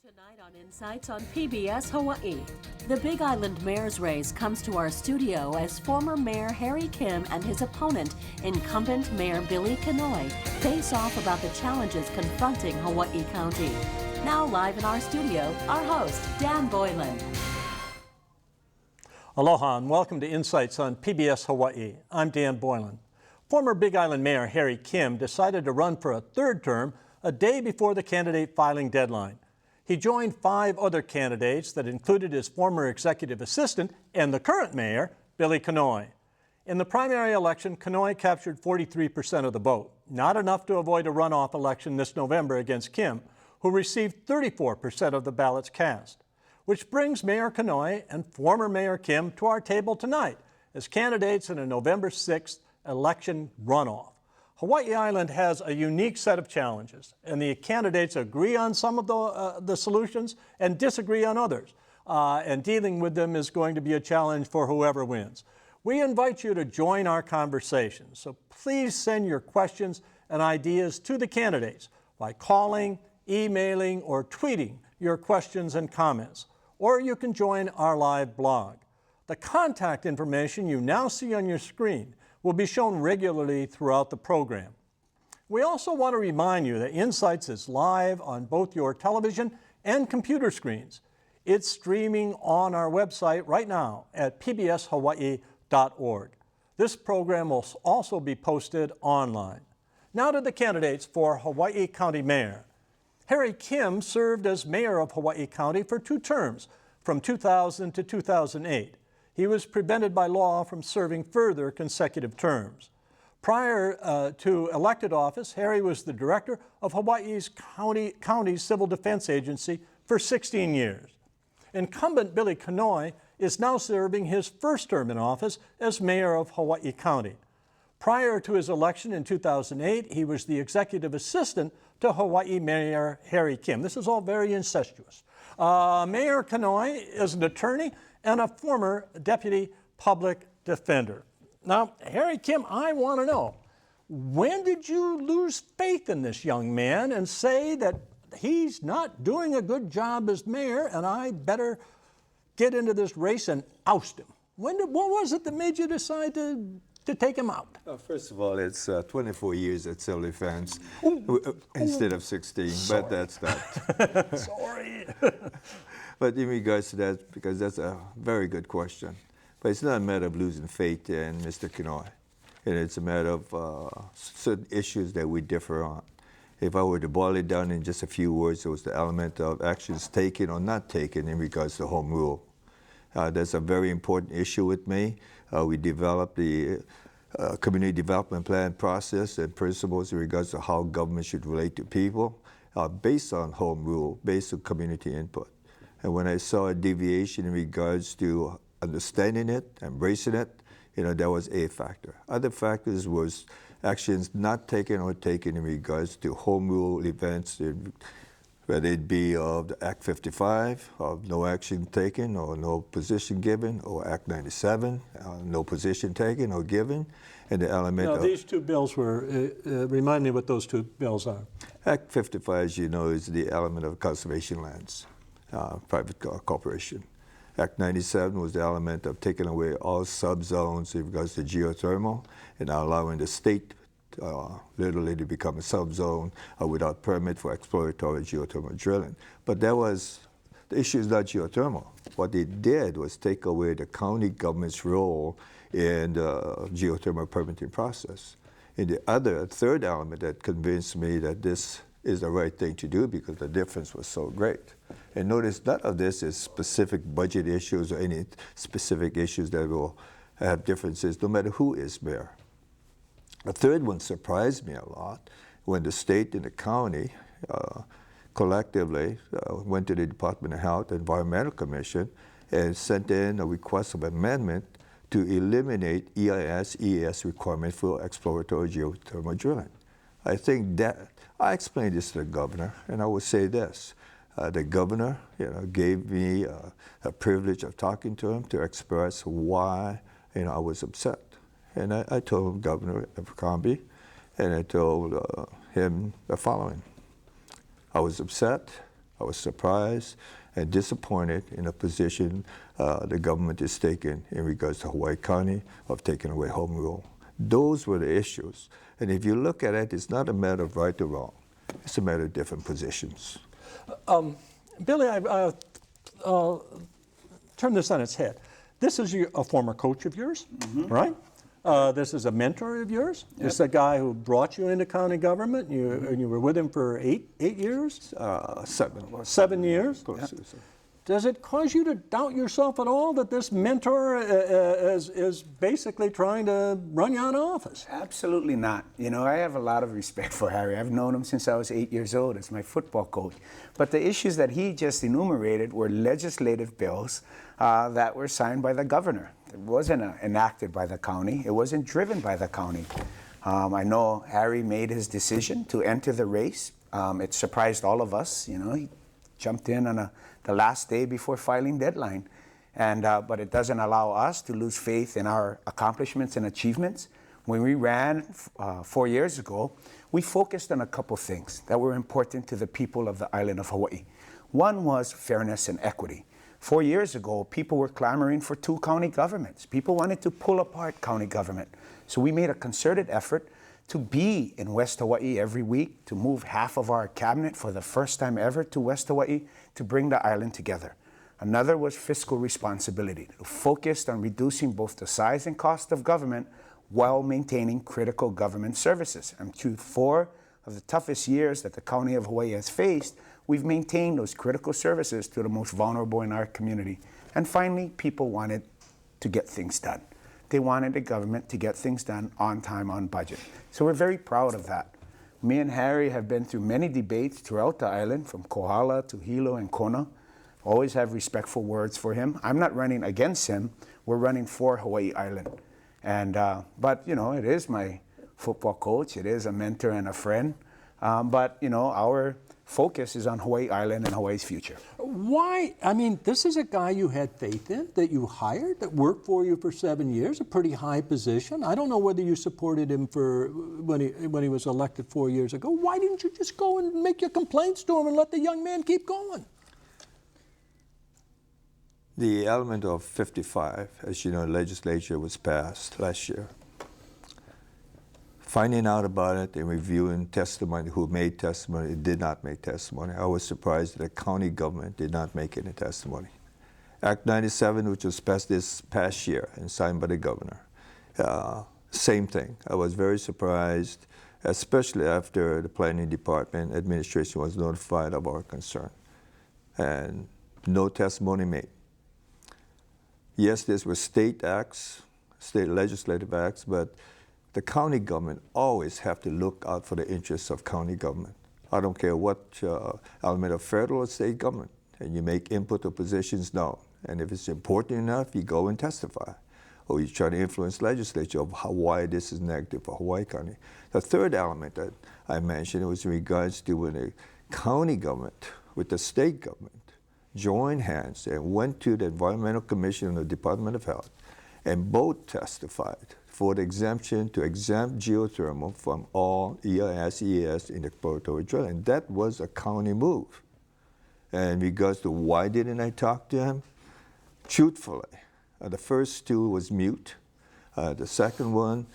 Tonight on Insights on PBS Hawai'i, the Big Island Mayor's race comes to our studio as former Mayor Harry Kim and his opponent, Incumbent Mayor Billy Kenoi, face off about the challenges confronting Hawaii County. Now live in our studio, our host, Dan Boylan. Aloha and welcome to Insights on PBS Hawai'i. I'm Dan Boylan. Former Big Island Mayor Harry Kim decided to run for a third term a day before the candidate filing deadline. He joined 5 other candidates that included his former executive assistant and the current mayor, Billy Kenoi. In the primary election, Kenoi captured 43% of the vote, not enough to avoid a runoff election this November against Kim, who received 34% of the ballots cast. Which brings Mayor Kenoi and former Mayor Kim to our table tonight as candidates in a November 6th election runoff. Hawaii Island has a unique set of challenges, and the candidates agree on some of the solutions and disagree on others. And dealing with them is going to be a challenge for whoever wins. We invite you to join our conversation, so please send your questions and ideas to the candidates by calling, emailing, or tweeting your questions and comments. Or you can join our live blog. The contact information you now see on your screen will be shown regularly throughout the program. We also want to remind you that Insights is live on both your television and computer screens. It's streaming on our website right now at pbshawaii.org. This program will also be posted online. Now to the candidates for Hawaii County Mayor. Harry Kim served as mayor of Hawaii County for 2 terms, from 2000 to 2008. He was prevented by law from serving further consecutive terms. Prior to elected office, Harry was the director of Hawaii's County Civil Defense Agency for 16 years. Incumbent Billy Kenoi is now serving his first term in office as mayor of Hawaii County. Prior to his election in 2008, he was the executive assistant to Hawaii Mayor Harry Kim. This is all very incestuous. Mayor Kenoi is an attorney and a former deputy public defender. Now, Harry Kim, I want to know, when did you lose faith in this young man and say that he's not doing a good job as mayor and I better get into this race and oust him? What was it that made you decide to take him out? First of all, it's 24 years at civil defense instead of 16, Sorry. but that's that. Sorry. But in regards to that, because that's a very good question, but it's not a matter of losing faith in Mr. Kenoi, and it's a matter of certain issues that we differ on. If I were to boil it down in just a few words, it was the element of actions taken or not taken in regards to home rule. That's a very important issue with me. We developed the community development plan process and principles in regards to how government should relate to people based on home rule, based on community input. And when I saw a deviation in regards to understanding it, embracing it, that was a factor. Other factors was actions not taken or taken in regards to home rule events, whether it be of the Act 55, of no action taken or no position given, or Act 97, no position taken or given, and the element Now, of... these 2 bills were, remind me what those 2 bills are. Act 55, as you know, is the element of conservation lands, private corporation. Act 97 was the element of taking away all subzones in regards to geothermal and allowing the state literally to become a subzone without permit for exploratory geothermal drilling. But the issue is not geothermal. What they did was take away the county government's role in the geothermal permitting process. And the third element that convinced me that this is the right thing to do because the difference was so great. And notice none of this is specific budget issues or any specific issues that will have differences no matter who is mayor. The third one surprised me a lot when the state and the county collectively went to the Department of Health and Environmental Commission and sent in a request of amendment to eliminate EIS requirement for exploratory geothermal drilling. I think that, I explained this to the governor, and I would say this. The governor gave me a privilege of talking to him to express why I was upset. And I told Governor Abercrombie, and I told him the following. I was upset. I was surprised and disappointed in the position the government is taking in regards to Hawaii County of taking away home rule. Those were the issues. And if you look at it, it's not a matter of right or wrong. It's a matter of different positions. Billy, turn this on its head. This is a former coach of yours, right? This is a mentor of yours. Yep. This is a guy who brought you into county government. And you were with him for eight years? 7. 7 years? Close. Yep. Does it cause you to doubt yourself at all that this mentor is basically trying to run you out of office? Absolutely not. You know, I have a lot of respect for Harry. I've known him since I was 8 years old as my football coach. But the issues that he just enumerated were legislative bills that were signed by the governor. It wasn't enacted by the county. It wasn't driven by the county. I know Harry made his decision to enter the race. It surprised all of us. You know, he jumped in on the last day before filing deadline. But it doesn't allow us to lose faith in our accomplishments and achievements. When we ran 4 years ago, we focused on a couple things that were important to the people of the island of Hawaii. One was fairness and equity. 4 years ago, people were clamoring for 2 county governments. People wanted to pull apart county government. So we made a concerted effort to be in West Hawaii every week, to move half of our cabinet for the first time ever to West Hawaii to bring the island together. Another was fiscal responsibility, focused on reducing both the size and cost of government while maintaining critical government services. And through 4 of the toughest years that the county of Hawaii has faced, we've maintained those critical services to the most vulnerable in our community. And finally, people wanted to get things done. They wanted the government to get things done on time, on budget. So we're very proud of that. Me and Harry have been through many debates throughout the island, from Kohala to Hilo and Kona. Always have respectful words for him. I'm not running against him. We're running for Hawaii Island. But, you know, it is my football coach. It is a mentor and a friend. But, you know, our focus is on Hawaii Island and Hawaii's future. Why? I mean, this is a guy you had faith in, that you hired, that worked for you for 7 years, a pretty high position. I don't know whether you supported him when he was elected 4 years ago. Why didn't you just go and make your complaints to him and let the young man keep going? The element of 55, as you know, legislature was passed last year. Finding out about it and reviewing testimony, who made testimony, did not make testimony. I was surprised that the county government did not make any testimony. Act 97, which was passed this past year and signed by the governor, same thing. I was very surprised, especially after the planning department administration was notified of our concern. And no testimony made. Yes, these were state acts, state legislative acts, but the county government always have to look out for the interests of county government. I don't care what element of federal or state government, and you make input or positions known. And if it's important enough, you go and testify. Or you try to influence legislature of why this is negative for Hawaii County. The third element that I mentioned was in regards to when the county government with the state government joined hands and went to the Environmental Commission and the Department of Health, and both testified for the exemption to exempt geothermal from all EIS in exploratory drilling. That was a county move. And in regards to why didn't I talk to him? Truthfully, the first 2 was mute. The second one,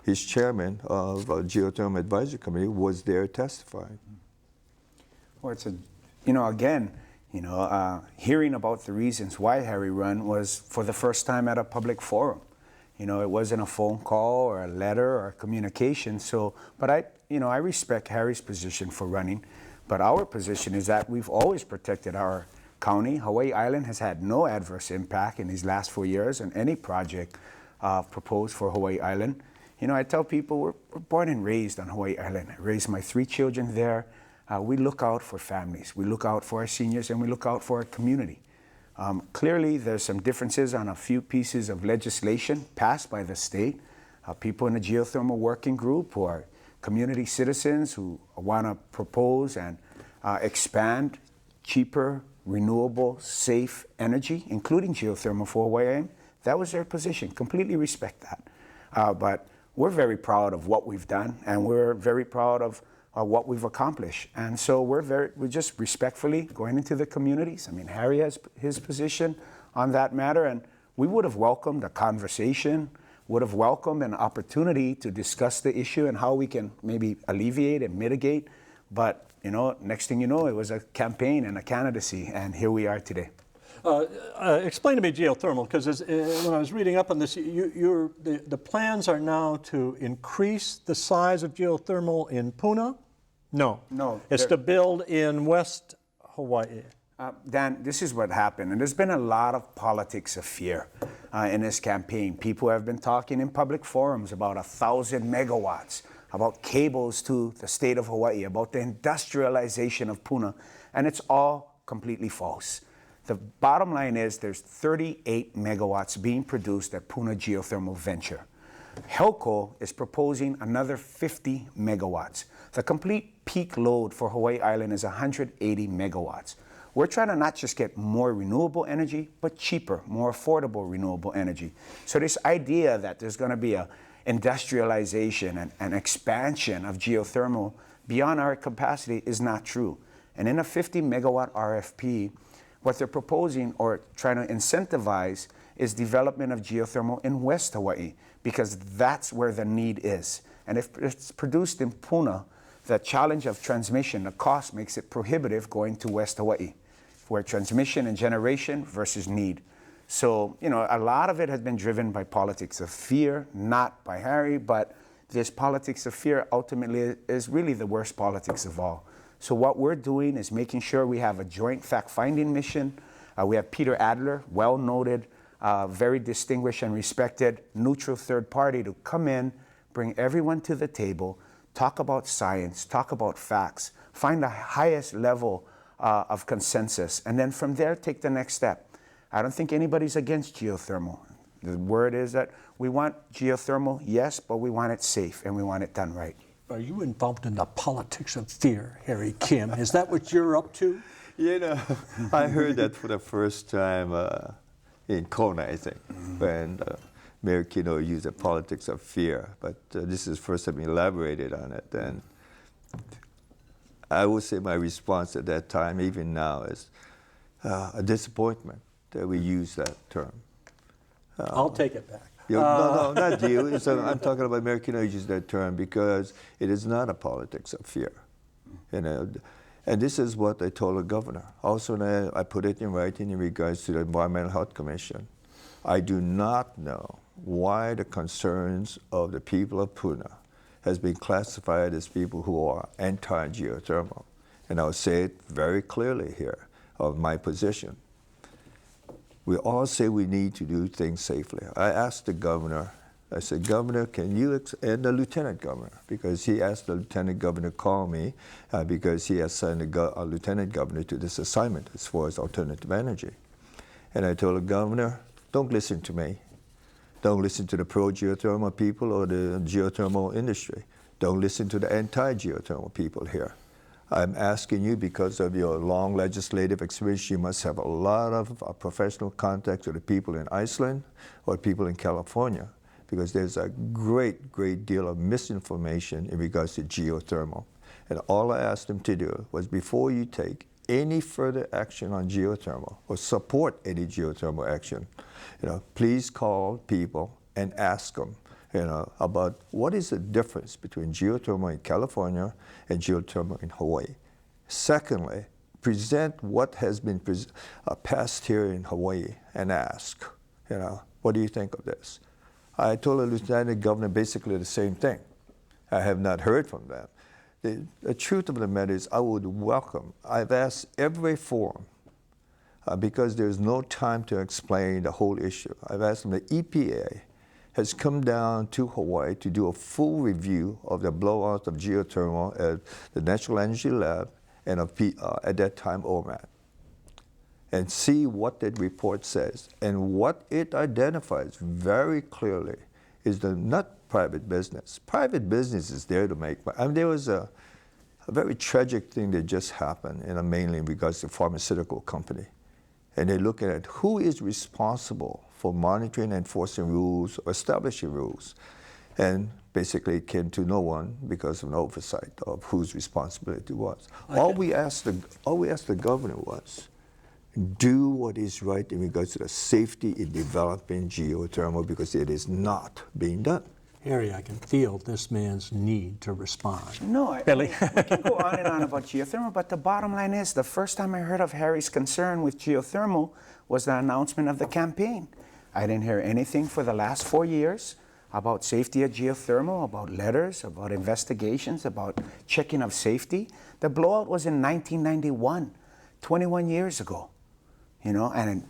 his chairman of a geothermal advisory committee was there testifying. Well, it's again, hearing about the reasons why Harry ran was for the first time at a public forum. It wasn't a phone call or a letter or a communication. But I respect Harry's position for running. But our position is that we've always protected our county. Hawaii Island has had no adverse impact in these last 4 years on any project proposed for Hawaii Island. I tell people we're born and raised on Hawaii Island. I raised my 3 children there. We look out for families. We look out for our seniors, and we look out for our community. Clearly, there's some differences on a few pieces of legislation passed by the state. People in the geothermal working group who are community citizens who want to propose and expand cheaper, renewable, safe energy, including geothermal for Hawaii. That was their position. Completely respect that. But we're very proud of what we've done, and we're very proud of what we've accomplished. And so we're just respectfully going into the communities. I mean, Harry has his position on that matter, and we would have welcomed a conversation, would have welcomed an opportunity to discuss the issue and how we can maybe alleviate and mitigate. But, you know, next thing you know, it was a campaign and a candidacy, and here we are today. Explain to me geothermal, because when I was reading up on this, the plans are now to increase the size of geothermal in Puna? No. No. It's to build in West Hawaii. Dan, this is what happened, and there's been a lot of politics of fear in this campaign. People have been talking in public forums about 1,000 megawatts, about cables to the state of Hawaii, about the industrialization of Puna, and it's all completely false. The bottom line is there's 38 megawatts being produced at Puna Geothermal Venture. Helco is proposing another 50 megawatts. The complete peak load for Hawaii Island is 180 megawatts. We're trying to not just get more renewable energy, but cheaper, more affordable renewable energy. So this idea that there's going to be a industrialization and an expansion of geothermal beyond our capacity is not true. And in a 50 megawatt RFP, what they're proposing or trying to incentivize is development of geothermal in West Hawaii, because that's where the need is. And if it's produced in Puna, the challenge of transmission, the cost makes it prohibitive going to West Hawaii, where transmission and generation versus need. So, you know, a lot of it has been driven by politics of fear, not by Harry, but this politics of fear ultimately is really the worst politics of all. So what we're doing is making sure we have a joint fact-finding mission. We have Peter Adler, well-noted, very distinguished and respected, neutral third party to come in, bring everyone to the table, talk about science, talk about facts, find the highest level of consensus, and then from there take the next step. I don't think anybody's against geothermal. The word is that we want geothermal, yes, but we want it safe and we want it done right. Are you involved in the politics of fear, Harry Kim? Is that what you're up to? You know, I heard that for the first time in Kona, I think, when Mayor Kenoi used the politics of fear. But this is the first time he elaborated on it. And I would say my response at that time, even now, is a disappointment that we use that term. I'll take it back. No, not you. I'm talking about Mayor Kenoi used that term because it is not a politics of fear. You know, and this is what I told the governor. Also, I put it in writing in regards to the Environmental Health Commission. I do not know why the concerns of the people of Puna has been classified as people who are anti-geothermal. And I'll say it very clearly here of my position. We all say we need to do things safely. I asked the governor, I said, Governor, can you, and the lieutenant governor, because he asked the lieutenant governor to call me because he assigned a lieutenant governor to this assignment as far as alternative energy. And I told the governor, don't listen to me. Don't listen to the pro-geothermal people or the geothermal industry. Don't listen to the anti-geothermal people here. I'm asking you because of your long legislative experience, you must have a lot of professional contacts with the people in Iceland or people in California, because there's a great deal of misinformation in regards to geothermal. And all I asked them to do was, before you take any further action on geothermal or support any geothermal action, you know, please call people and ask them, you know, about what is the difference between geothermal in California and geothermal in Hawaii. Secondly, present what has been passed here in Hawaii and ask, you know, what do you think of this? I told the lieutenant governor basically the same thing. I have not heard from them. The truth of the matter is I would welcome, I've asked every forum, because there's no time to explain the whole issue. I've asked them, the EPA has come down to Hawaii to do a full review of the blowout of geothermal at the National Energy Lab and of at that time OMAD, and see what that report says. And what it identifies very clearly is not private business. Private business is there to make money. I mean, there was a very tragic thing that just happened, mainly in regards to a pharmaceutical company. And they're looking at who is responsible for monitoring and enforcing rules or establishing rules. And basically it came to no one because of an oversight of whose responsibility it was. All we asked the governor was, do what is right in regards to the safety in developing geothermal, because it is not being done. Harry, I can feel this man's need to respond. No, Billy? we can go on and on about geothermal, but the bottom line is the first time I heard of Harry's concern with geothermal was the announcement of the campaign. I didn't hear anything for the last 4 years about safety of geothermal, about letters, about investigations, about checking of safety. The blowout was in 1991, 21 years ago, you know, and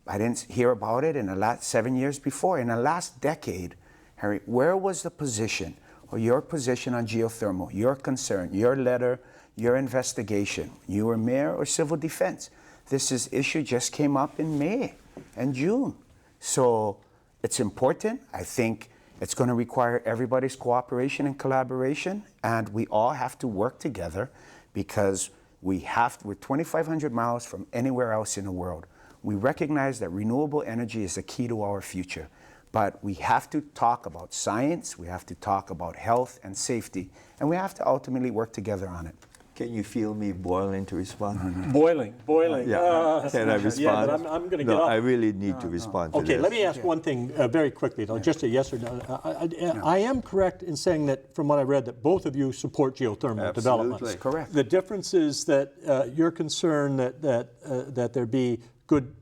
I didn't hear about it in the last 7 years before. In the last decade, Harry, where was the position or your position on geothermal, your concern, your letter, your investigation? You were mayor or civil defense. This issue just came up in May and June. So it's important. I think it's going to require everybody's cooperation and collaboration, and we all have to work together because we're 2,500 miles from anywhere else in the world. We recognize that renewable energy is the key to our future. But we have to talk about science, we have to talk about health and safety, and we have to ultimately work together on it. Can you feel me boiling to respond? Boiling. Yeah. Can I respond? Yeah, but I'm going to get No, off. I really need to respond to this. Okay, let me ask one thing very quickly, though, just a yes or no. I am correct in saying that, from what I read, that both of you support geothermal development. Absolutely. Correct. The difference is that you're concerned that there be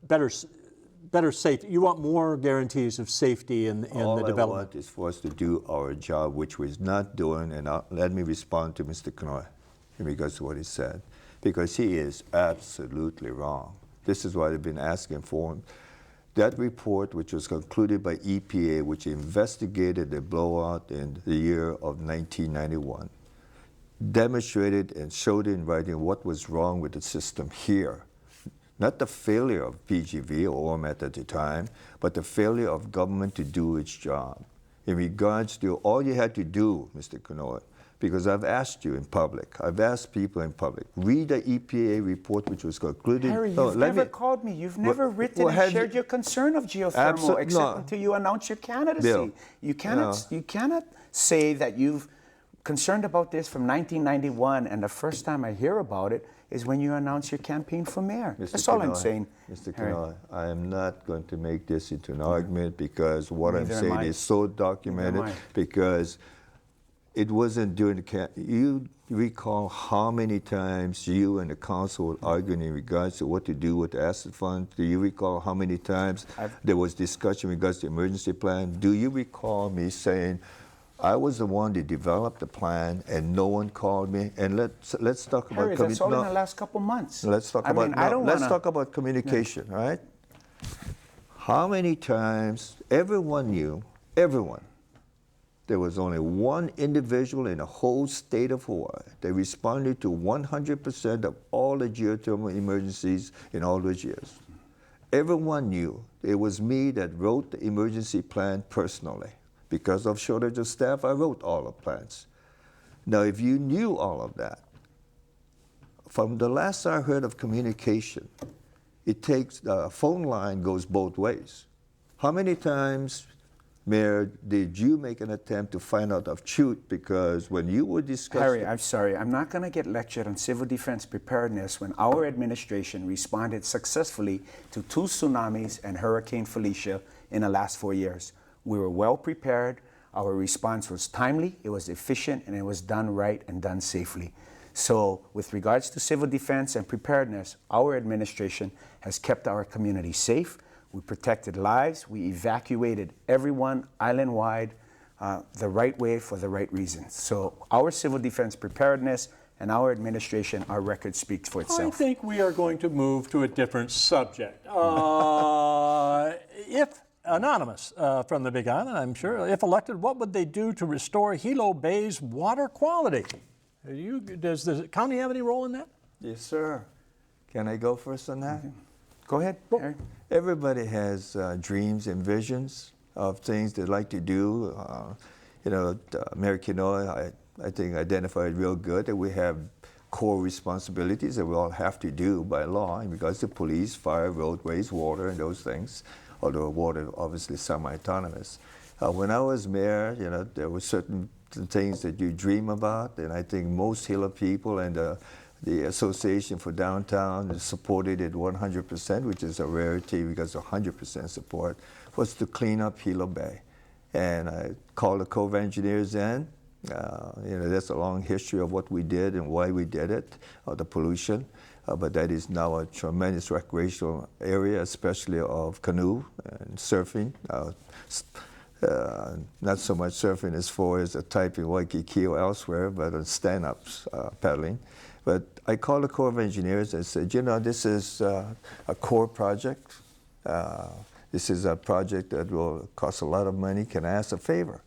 better safety. You want more guarantees of safety in the development. All I want is for us to do our job, which we're not doing, and let me respond to Mr. Kenoi in regards to what he said, because he is absolutely wrong. This is what I've been asking for. That report, which was concluded by EPA, which investigated the blowout in the year of 1991, demonstrated and showed in writing what was wrong with the system here. Not the failure of PGV or OMET at the time, but the failure of government to do its job. In regards to all you had to do, Mr. Kenoi, because I've asked you in public, I've asked people in public, read the EPA report which was concluded. Harry, you've never called me. You've never written and shared your concern of geothermal except until you announce your candidacy. Bill, you cannot say that you've concerned about this from 1991, and the first time I hear about it is when you announce your campaign for mayor. Mr. That's all I'm Kenoi, saying. Mr. Harry. Kenoi, I am not going to make this into an argument because what I'm saying is so documented, because it wasn't during the campaign. You recall how many times you and the council were arguing in regards to what to do with the asset fund? Do you recall how many times there was discussion in regards to the emergency plan? Do you recall me saying, I was the one that developed the plan, and no one called me. And let's talk about. Harry, that's all in the last couple months. Let's talk talk about communication, right? How many times everyone knew, there was only one individual in the whole state of Hawaii that responded to 100% of all the geothermal emergencies in all those years. Everyone knew it was me that wrote the emergency plan personally. Because of shortage of staff, I wrote all the plans. Now, if you knew all of that, from the last I heard of communication, it takes, the phone line goes both ways. How many times, Mayor, did you make an attempt to find out of truth? Because when you were discussing... Harry, I'm sorry. I'm not going to get lectured on civil defense preparedness when our administration responded successfully to 2 tsunamis and Hurricane Felicia in the last 4 years. We were well prepared, our response was timely, it was efficient, and it was done right and done safely. So with regards to civil defense and preparedness, our administration has kept our community safe. We protected lives, we evacuated everyone island-wide the right way for the right reasons. So our civil defense preparedness and our administration, our record speaks for itself. I think we are going to move to a different subject. If anonymous from the Big Island, I'm sure. If elected, what would they do to restore Hilo Bay's water quality? Does the county have any role in that? Yes, sir. Can I go first on that? Go ahead, Harry. Everybody has dreams and visions of things they'd like to do. Mayor Kenoi, I think, identified real good that we have core responsibilities that we all have to do by law in regards to police, fire, roadways, water, and those things. Although water obviously semi-autonomous. When I was mayor, there were certain things that you dream about, and I think most Hilo people and the Association for Downtown supported it 100%, which is a rarity because 100% support, was to clean up Hilo Bay. And I called the Corps of Engineers in. That's a long history of what we did and why we did it, the pollution. But that is now a tremendous recreational area, especially of canoe and surfing. Not so much surfing as far as a type in Waikiki or elsewhere, but on stand-ups paddling. But I called the Corps of Engineers and said, this is a core project. This is a project that will cost a lot of money. Can I ask a favor?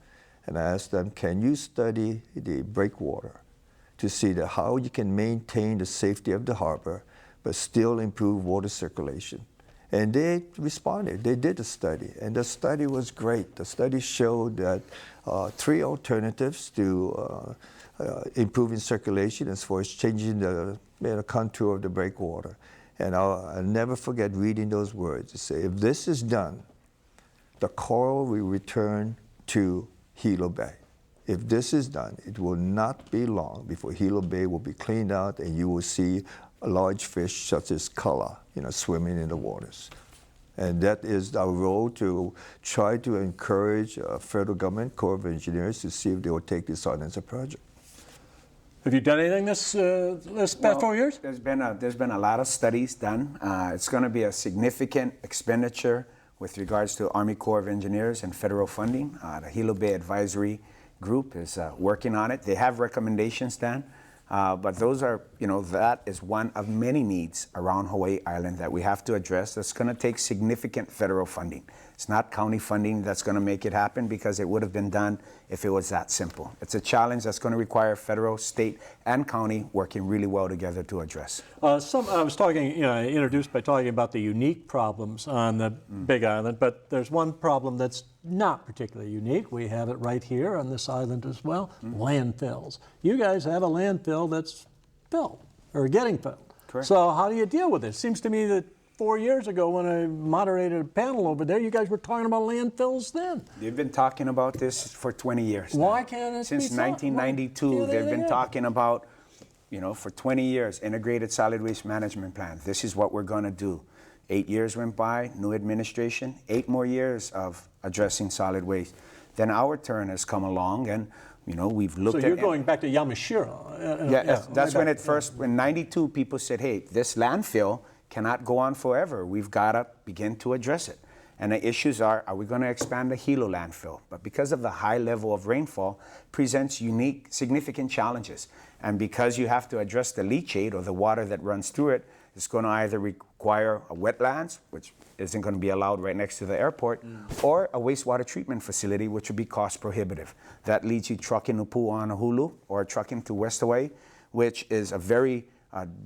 And I asked them, can you study the breakwater to see how you can maintain the safety of the harbor, but still improve water circulation? And they responded. They did a study, and the study was great. The study showed that 3 alternatives to improving circulation as far as changing the contour of the breakwater. And I'll never forget reading those words. They say, if this is done, the coral will return to Hilo Bay. If this is done, it will not be long before Hilo Bay will be cleaned out and you will see a large fish such as kala, swimming in the waters. And that is our role, to try to encourage federal government, Corps of Engineers, to see if they will take this on as a project. Have you done anything this past 4 years? There's been a lot of studies done. It's going to be a significant expenditure with regards to Army Corps of Engineers and federal funding. The Hilo Bay Advisory Group is working on it. They have recommendations, Dan, but those are, that is one of many needs around Hawaii Island that we have to address. That's going to take significant federal funding. It's not county funding that's going to make it happen, because it would have been done if it was that simple. It's a challenge that's going to require federal, state, and county working really well together to address. I was talking, introduced by talking about the unique problems on the Big Island, but there's one problem that's not particularly unique. We have it right here on this island as well, landfills. You guys have a landfill that's filled, or getting filled. Correct. So how do you deal with it? It seems to me that 4 years ago, when I moderated a panel over there, you guys were talking about landfills then. They've been talking about this for 20 years now. Why can't it Since be 1992, they've been talking about, for 20 years, integrated solid waste management plan. This is what we're going to do. 8 years went by, new administration, 8 more years of addressing solid waste. Then our turn has come along, and we've looked at. So you're going back to Yamashiro. That's when it first, in 92, people said, hey, this landfill cannot go on forever. We've got to begin to address it. And the issues are we going to expand the Hilo landfill? But because of the high level of rainfall, presents unique, significant challenges. And because you have to address the leachate, or the water that runs through it, it's going to either require a wetlands, which isn't going to be allowed right next to the airport, or a wastewater treatment facility, which would be cost prohibitive. That leads you trucking to Pu'anahulu or trucking to West Hawaii, which is a very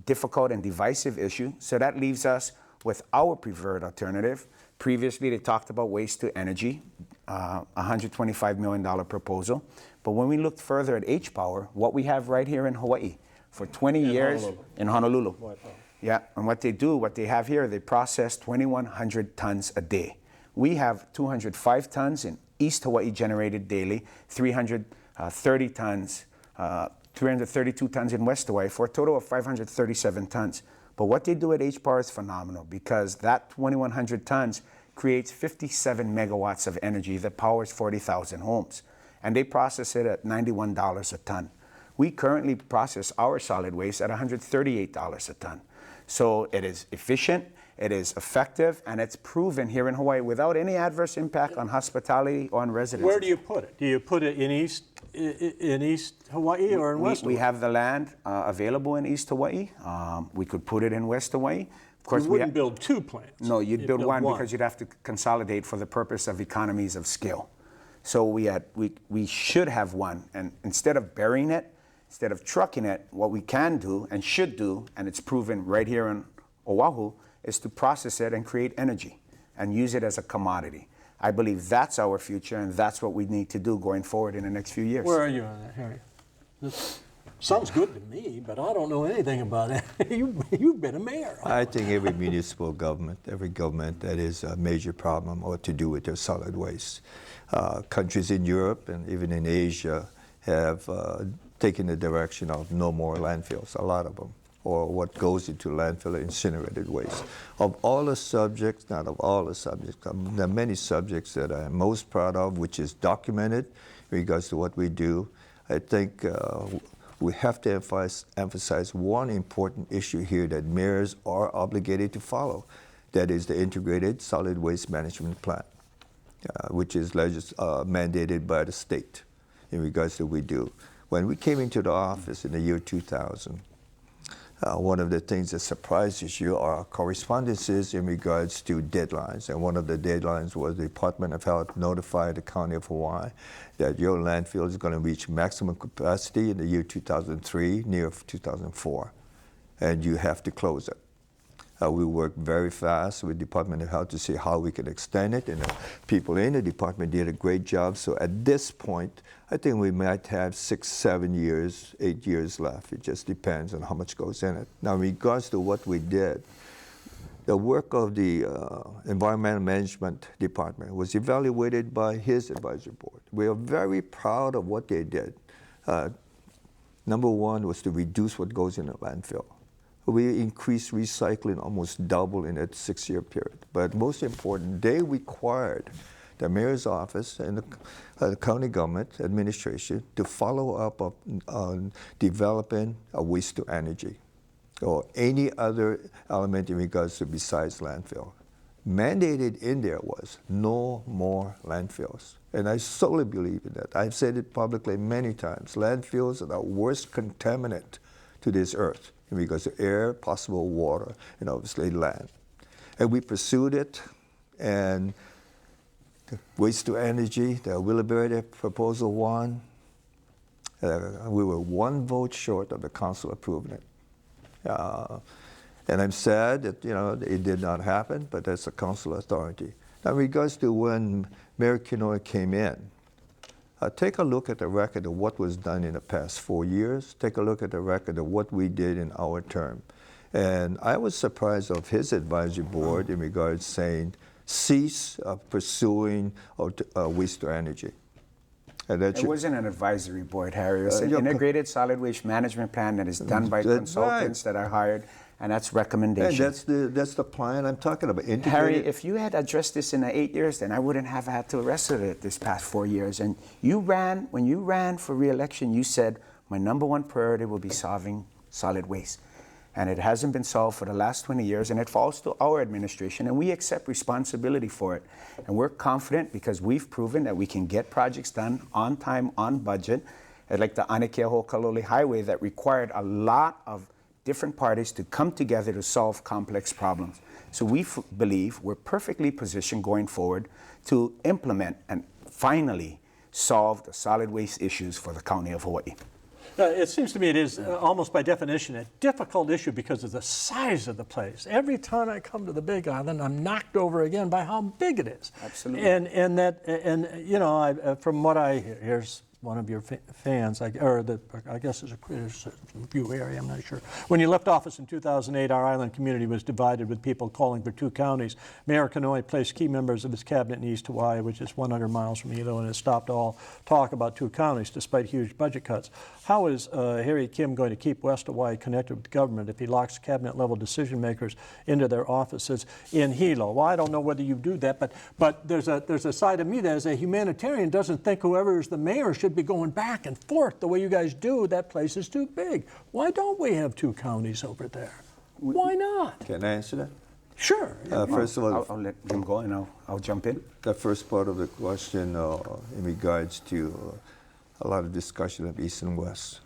difficult and divisive issue. So that leaves us with our preferred alternative. Previously, they talked about waste to energy, $125 million proposal. But when we looked further at H-Power, what we have right here in Hawaii for 20 years in Honolulu. Yeah, and what they have here, they process 2,100 tons a day. We have 205 tons in East Hawaii generated daily, 332 tons in West Hawaii, for a total of 537 tons. But what they do at H-Power is phenomenal, because that 2,100 tons creates 57 megawatts of energy that powers 40,000 homes. And they process it at $91 a ton. We currently process our solid waste at $138 a ton. So it is efficient, it is effective, and it's proven here in Hawaii without any adverse impact on hospitality or on residents. Where do you put it? Do you put it in East Hawaii or in West Hawaii? We have the land available in East Hawaii. We could put it in West Hawaii. Of course, you wouldn't build 2 plants. No, you'd build one, because you'd have to consolidate for the purpose of economies of scale. So we should have one, and instead of burying it, instead of trucking it, what we can do and should do, and it's proven right here in Oahu, is to process it and create energy and use it as a commodity. I believe that's our future, and that's what we need to do going forward in the next few years. Where are you on that, Harry? Sounds good to me, but I don't know anything about it. You've been a mayor. I think every municipal government, every government that is a major problem or to do with their solid waste. Countries in Europe and even in Asia have taken the direction of no more landfills, a lot of them, or what goes into landfill incinerated waste. Of all the subjects, not of all the subjects, there are many subjects that I'm most proud of, which is documented in regards to what we do. I think we have to emphasize one important issue here that mayors are obligated to follow. That is the integrated solid waste management plan, which is mandated by the state in regards to what we do. When we came into the office in the year 2000, one of the things that surprises you are correspondences in regards to deadlines. And one of the deadlines was the Department of Health notified the County of Hawaii that your landfill is going to reach maximum capacity in the year 2003, near 2004, and you have to close it. We worked very fast with the Department of Health to see how we could extend it, and the people in the department did a great job. So at this point, I think we might have 6, 7 years, 8 years left. It just depends on how much goes in it. Now, in regards to what we did, the work of the Environmental Management Department was evaluated by his advisory board. We are very proud of what they did. Number one was to reduce what goes in a landfill. We increased recycling almost double in that 6-year period. But most important, they required the mayor's office and the county government administration to follow up on developing a waste to energy or any other element in regards to besides landfill. Mandated in there was no more landfills. And I solely believe in that. I've said it publicly many times. Landfills are the worst contaminant to this earth in regards to air, possible water, and obviously land. And we pursued it, and the waste to energy, the Williberry proposal won. We were 1 vote short of the council approving it. And I'm sad that it did not happen, but that's a council authority. Now, in regards to when Mayor Kenoi came in, take a look at the record of what was done in the past 4 years. Take a look at the record of what we did in our term. And I was surprised of his advisory board in regards saying, cease pursuing waste to energy. And it wasn't an advisory board, Harry. It was an integrated solid waste management plan that is done by consultants that are hired, and that's recommendations. And that's the plan I'm talking about. Integrated. Harry, if you had addressed this in the 8 years, then I wouldn't have had to wrestle it this past 4 years. And when you ran for re-election, you said, my #1 priority will be solving solid waste. And it hasn't been solved for the last 20 years, and it falls to our administration, and we accept responsibility for it. And we're confident because we've proven that we can get projects done on time, on budget, like the Anakeho-Kalole Highway that required a lot of different parties to come together to solve complex problems. So we believe we're perfectly positioned going forward to implement and finally solve the solid waste issues for the County of Hawaii. It seems to me it is almost by definition a difficult issue because of the size of the place. Every time I come to the Big Island, I'm knocked over again by how big it is. Absolutely. From what I hear, here's one of your fans, I guess it's a review area, I'm not sure. When you left office in 2008, our island community was divided with people calling for 2 counties. Mayor Kenoi placed key members of his cabinet in East Hawaii, which is 100 miles from Hilo, and has stopped all talk about 2 counties despite huge budget cuts. How is Harry Kim going to keep West Hawaii connected with government if he locks cabinet-level decision makers into their offices in Hilo? Well, I don't know whether you do that, but there's a side of me that as a humanitarian doesn't think whoever is the mayor should be going back and forth the way you guys do. That place is too big. Why don't we have 2 counties over there? Why not? Can I answer that? Sure. First of all, I'll let him go and I'll jump in. The first part of the question in regards to a lot of discussion of East and West.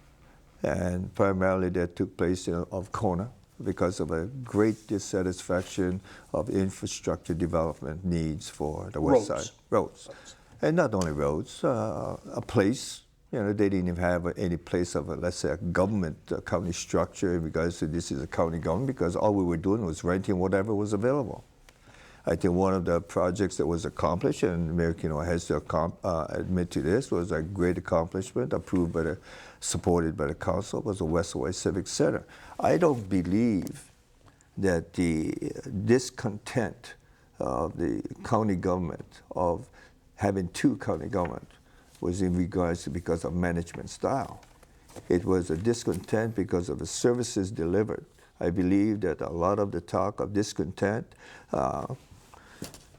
And primarily that took place of Kona because of a great dissatisfaction of infrastructure development needs for the west side. Roads. And not only roads, a place. They didn't even have any place of, let's say, a government county structure in regards to this is a county government because all we were doing was renting whatever was available. I think one of the projects that was accomplished, and Mayor Kenoi has to admit to this, was a great accomplishment, supported by the council, was the West Hawaii Civic Center. I don't believe that the discontent of the county government, of having two county governments, was in regards to because of management style. It was a discontent because of the services delivered. I believe that a lot of the talk of discontent,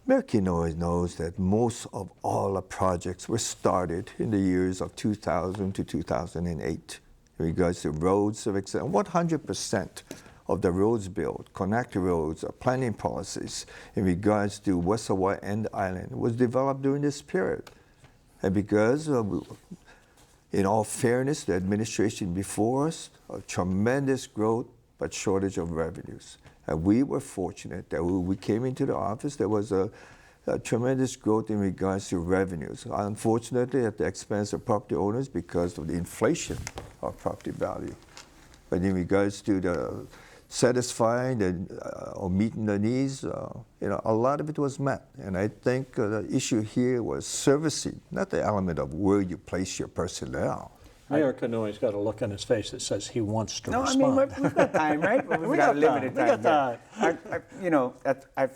Mayor Kenoi knows that most of all the projects were started in the years of 2000 to 2008 in regards to roads, civic center. 100% of the roads built, connector roads, planning policies in regards to West Hawaii and the island was developed during this period. And because, in all fairness, the administration before us, a tremendous growth, but shortage of revenues. And we were fortunate that when we came into the office, there was a tremendous growth in regards to revenues. Unfortunately, at the expense of property owners because of the inflation of property value. But in regards to the satisfying or meeting the needs, a lot of it was met. And I think the issue here was servicing, not the element of where you place your personnel. Mayor Kenoi's got a look on his face that says he wants to respond. No, I mean, we've got time, right? We've got limited time. We got time.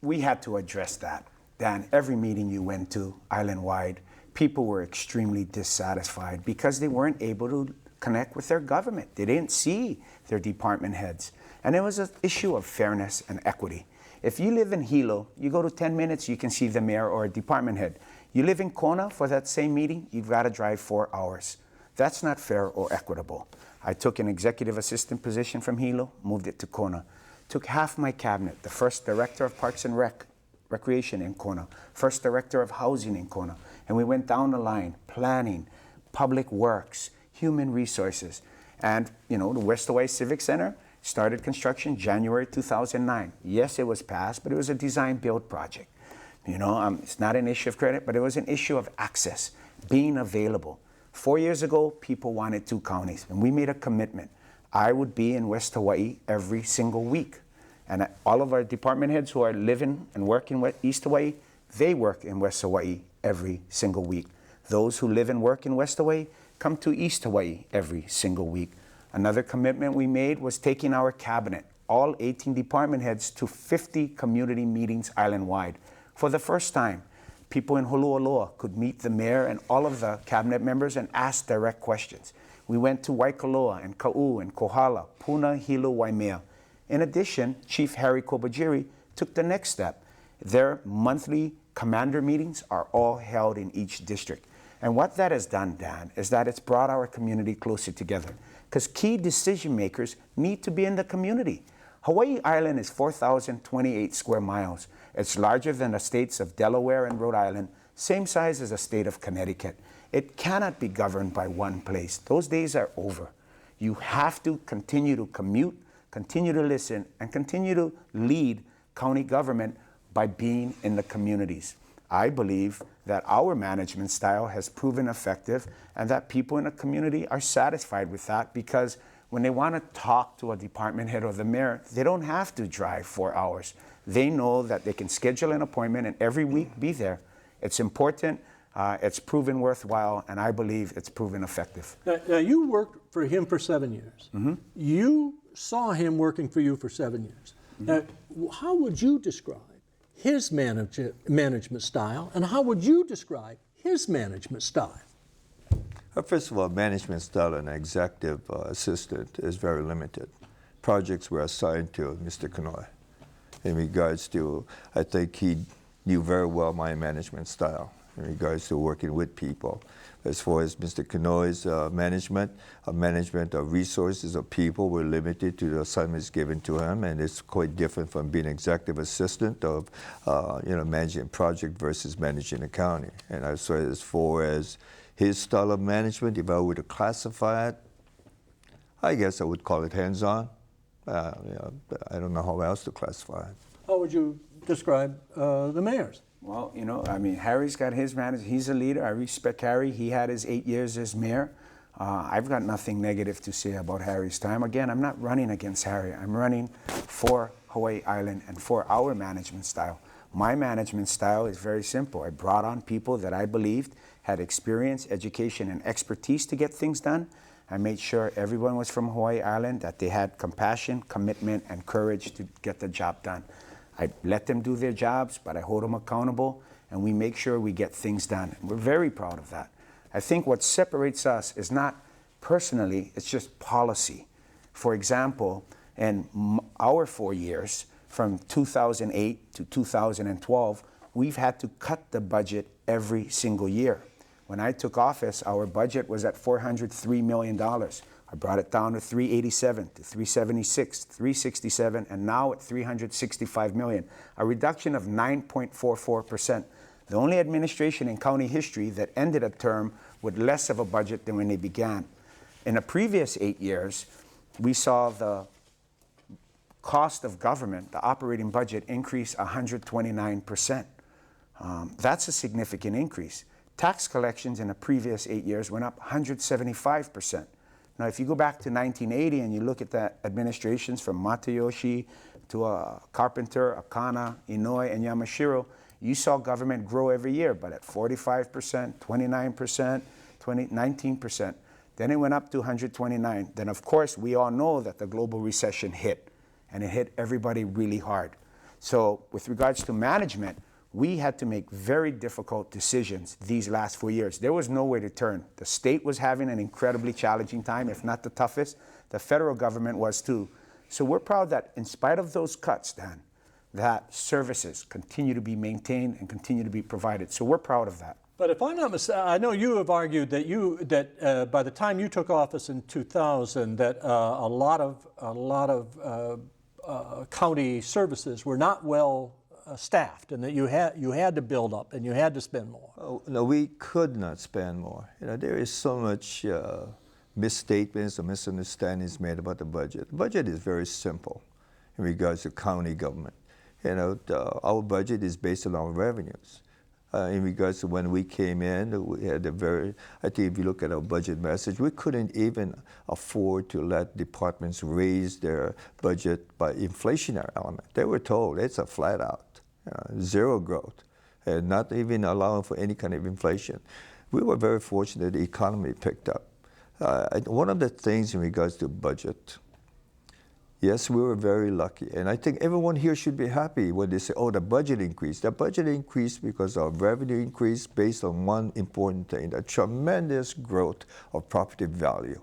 We had to address that. Dan, every meeting you went to, island-wide, people were extremely dissatisfied because they weren't able to connect with their government. They didn't see their department heads. And it was an issue of fairness and equity. If you live in Hilo, you go to 10 minutes, you can see the mayor or a department head. You live in Kona for that same meeting, you've got to drive 4 hours. That's not fair or equitable. I took an executive assistant position from Hilo, moved it to Kona. Took half my cabinet, the first director of Parks and Recreation in Kona, first director of housing in Kona, and we went down the line, planning, public works, human resources. And, the West Hawaii Civic Center started construction January 2009. Yes, it was passed, but it was a design-build project. It's not an issue of credit, but it was an issue of access, being available. 4 years ago, people wanted 2 counties, and we made a commitment. I would be in West Hawaii every single week. And all of our department heads who are living and working in East Hawaii, they work in West Hawaii every single week. Those who live and work in West Hawaii come to East Hawaii every single week. Another commitment we made was taking our cabinet, all 18 department heads, to 50 community meetings island-wide. For the first time, people in Holualoa could meet the mayor and all of the cabinet members and ask direct questions. We went to Waikoloa and Ka'u and Kohala, Puna, Hilo, Waimea. In addition, Chief Harry Kobajiri took the next step. Their monthly commander meetings are all held in each district. And what that has done, Dan, is that it's brought our community closer together, because key decision makers need to be in the community. Hawaii Island is 4,028 square miles. It's larger than the states of Delaware and Rhode Island, same size as the state of Connecticut. It cannot be governed by one place. Those days are over. You have to continue to commute, continue to listen, and continue to lead county government by being in the communities. I believe that our management style has proven effective and that people in the community are satisfied with that, because when they want to talk to a department head or the mayor, they don't have to drive 4 hours. They know that they can schedule an appointment and every week be there. It's important, it's proven worthwhile, and I believe it's proven effective. Now you worked for him for 7 years. Mm-hmm. You saw him working for you for 7 years. Mm-hmm. Now, how would you describe his management style, and how would you describe his management style? First of all, management style and executive assistant is very limited. Projects were assigned to Mr. Kenoi. In regards to, I think he knew very well my management style in regards to working with people. As far as Mr. Kenoi's management of resources of people were limited to the assignments given to him, and it's quite different from being executive assistant of managing a project versus managing a county. And I say, as far as his style of management, if I were to classify it, I guess I would call it hands-on. I don't know how else to classify it. How would you describe the mayor's? Well, Harry's got his manager. He's a leader. I respect Harry. He had his 8 years as mayor. I've got nothing negative to say about Harry's time. Again, I'm not running against Harry. I'm running for Hawaii Island and for our management style. My management style is very simple. I brought on people that I believed had experience, education, and expertise to get things done. I made sure everyone was from Hawaii Island, that they had compassion, commitment, and courage to get the job done. I let them do their jobs, but I hold them accountable, and we make sure we get things done. And we're very proud of that. I think what separates us is not personally, it's just policy. For example, in our 4 years, from 2008 to 2012, we've had to cut the budget every single year. When I took office, our budget was at $403 million. I brought it down to 387, to 376, 367, and now at 365 million, a reduction of 9.44%. The only administration in county history that ended a term with less of a budget than when they began. In the previous 8 years, we saw the cost of government, the operating budget, increase 129%. That's a significant increase. Tax collections in the previous 8 years went up 175%. Now, if you go back to 1980 and you look at the administrations from Matayoshi to Carpenter, Akana, Inouye, and Yamashiro, you saw government grow every year, but at 45%, 29%, 19%. Then it went up to 129. Then, of course, we all know that the global recession hit, and it hit everybody really hard. So with regards to management, we had to make very difficult decisions these last 4 years. There was nowhere to turn. The state was having an incredibly challenging time, if not the toughest. The federal government was too. So we're proud that in spite of those cuts, Dan, that services continue to be maintained and continue to be provided. So we're proud of that. But if I'm not mistaken, I know you have argued that by the time you took office in 2000, that a lot of county services were not well staffed, and that you had to build up and you had to spend more. Oh, no, we could not spend more. There is so much misstatements or misunderstandings made about the budget. The budget is very simple in regards to county government. Our budget is based on our revenues. In regards to when we came in, we had I think if you look at our budget message, we couldn't even afford to let departments raise their budget by inflationary element. They were told it's a flat out, zero growth, and not even allowing for any kind of inflation. We were very fortunate the economy picked up. One of the things in regards to budget, yes, we were very lucky. And I think everyone here should be happy when they say, oh, the budget increased. The budget increased because our revenue increased based on one important thing, the tremendous growth of property value.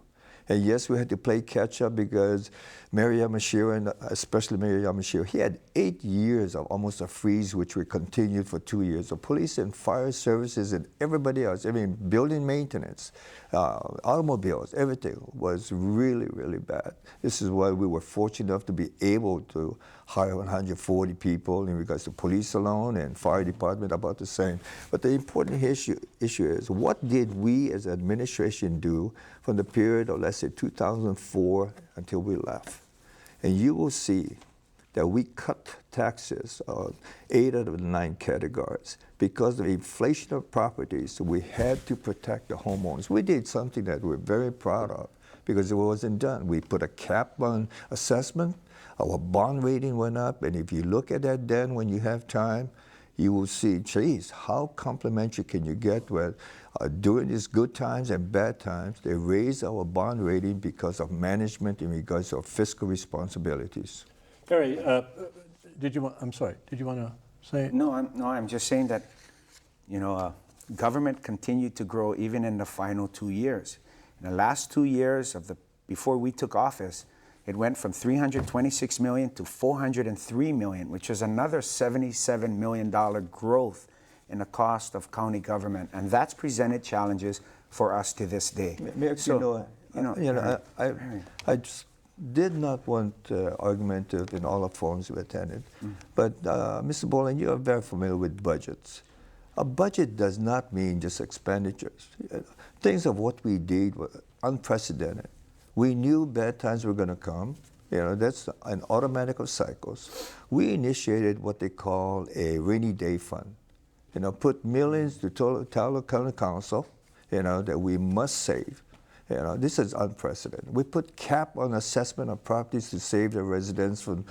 And yes, we had to play catch up because Mayor Yamashiro, and especially Mayor Yamashiro, he had 8 years of almost a freeze, which we continued for 2 years. So police and fire services and everybody else, building maintenance, automobiles, everything was really, really bad. This is why we were fortunate enough to be able to hire 140 people in regards to police alone, and fire department about the same. But the important issue is, what did we as administration do from the period of, let's say, 2004 until we left? And you will see that we cut taxes on 8 out of the 9 categories. Because of the inflation of properties, we had to protect the homeowners. We did something that we're very proud of because it wasn't done. We put a cap on assessment. Our bond rating went up, and if you look at that then when you have time, you will see, geez, how complimentary can you get with during these good times and bad times. They raised our bond rating because of management in regards to our fiscal responsibilities. Harry, did you want to say? No, I'm just saying that, government continued to grow even in the final 2 years. In the last 2 years before we took office, it went from $326 million to $403 million, which is another $77 million growth in the cost of county government. And that's presented challenges for us to this day. I just did not want argumentative in all the forums we attended. But Mr. Boylan, you are very familiar with budgets. A budget does not mean just expenditures. Things of what we did were unprecedented. We knew bad times were going to come. That's an automatic of cycles. We initiated what they call a rainy day fund. Put millions to tell the county council, that we must save. You know, this is unprecedented. We put cap on assessment of properties to save the residents from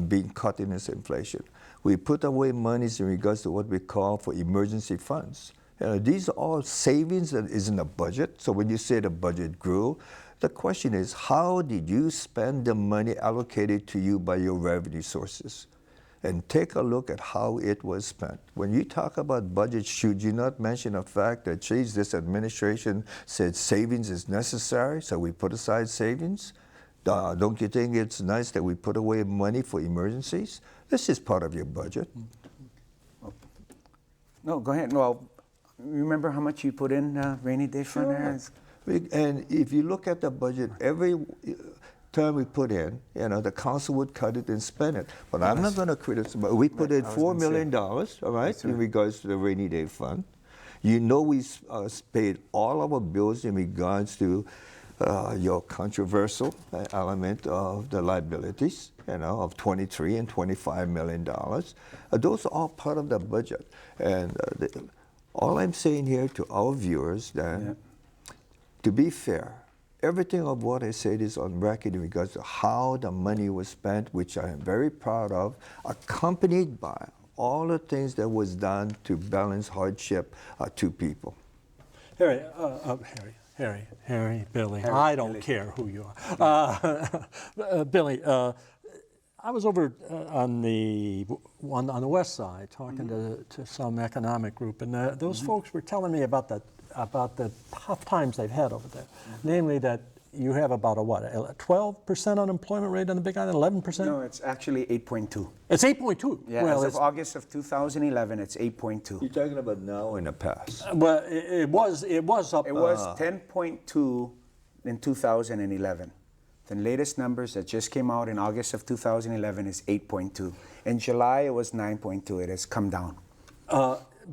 being caught in this inflation. We put away monies in regards to what we call for emergency funds. You know, these are all savings that is in the budget. So when you say the budget grew, the question is, how did you spend the money allocated to you by your revenue sources? And take a look at how it was spent. When you talk about budget, should you not mention the fact that, geez, this administration said savings is necessary, so we put aside savings? Don't you think it's nice that we put away money for emergencies? This is part of your budget. No, go ahead. Well, remember how much you put in rainy day fund there? And if you look at the budget, every time we put in, you know, the council would cut it and spend it. But I'm not going to criticize. We put in $4 million, all right, in regards to the rainy day fund. You know, we paid all our bills in regards to your controversial element of the liabilities, you know, of $23 and $25 million. Those are all part of the budget. And all I'm saying here to our viewers, that to be fair, everything of what I said is on record in regards to how the money was spent, which I am very proud of, accompanied by all the things that was done to balance hardship to people. Harry, Billy, I don't care who you are. Billy, I was over on the west side talking to some economic group, and those folks were telling me about the tough times they've had over there. Namely that you have about a 12% unemployment rate on the Big Island, 11%? No, it's actually 8.2. It's 8.2. Yeah, well, as of August of 2011, it's 8.2. You're talking about now or in the past? Well, it was up. It was 10.2 in 2011. The latest numbers that just came out in August of 2011 is 8.2. In July, it was 9.2. It has come down.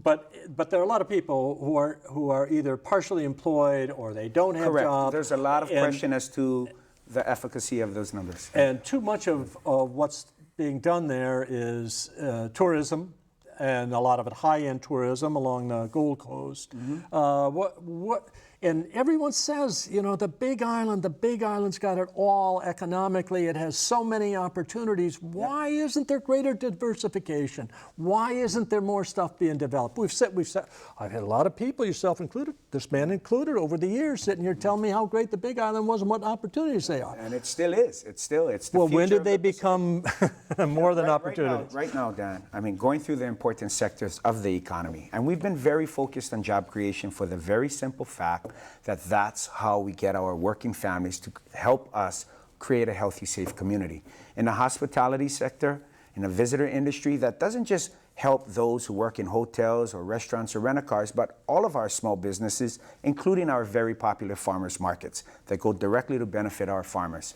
But there are a lot of people who are either partially employed or they don't have jobs. There's a lot of question as to the efficacy of those numbers. And too much of what's being done there is tourism, and a lot of it high-end tourism along the Gold Coast. And everyone says, you know, the Big Island's got it all economically. It has so many opportunities. Why isn't there greater diversification? Why isn't there more stuff being developed? We've said, I've had a lot of people, yourself included, this man included, over the years sitting here telling me how great the Big Island was and what opportunities they are. And it still is. It's the well, future when did of they the become more than opportunities? Right now, Dan, I mean, going through the important sectors of the economy. And we've been very focused on job creation for the very simple fact that that's how we get our working families to help us create a healthy, safe community. In the hospitality sector, in the visitor industry, that doesn't just help those who work in hotels or restaurants or rent-a-cars, but all of our small businesses, including our very popular farmers markets that go directly to benefit our farmers.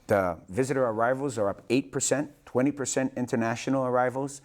The visitor arrivals are up 8%, 20% international arrivals.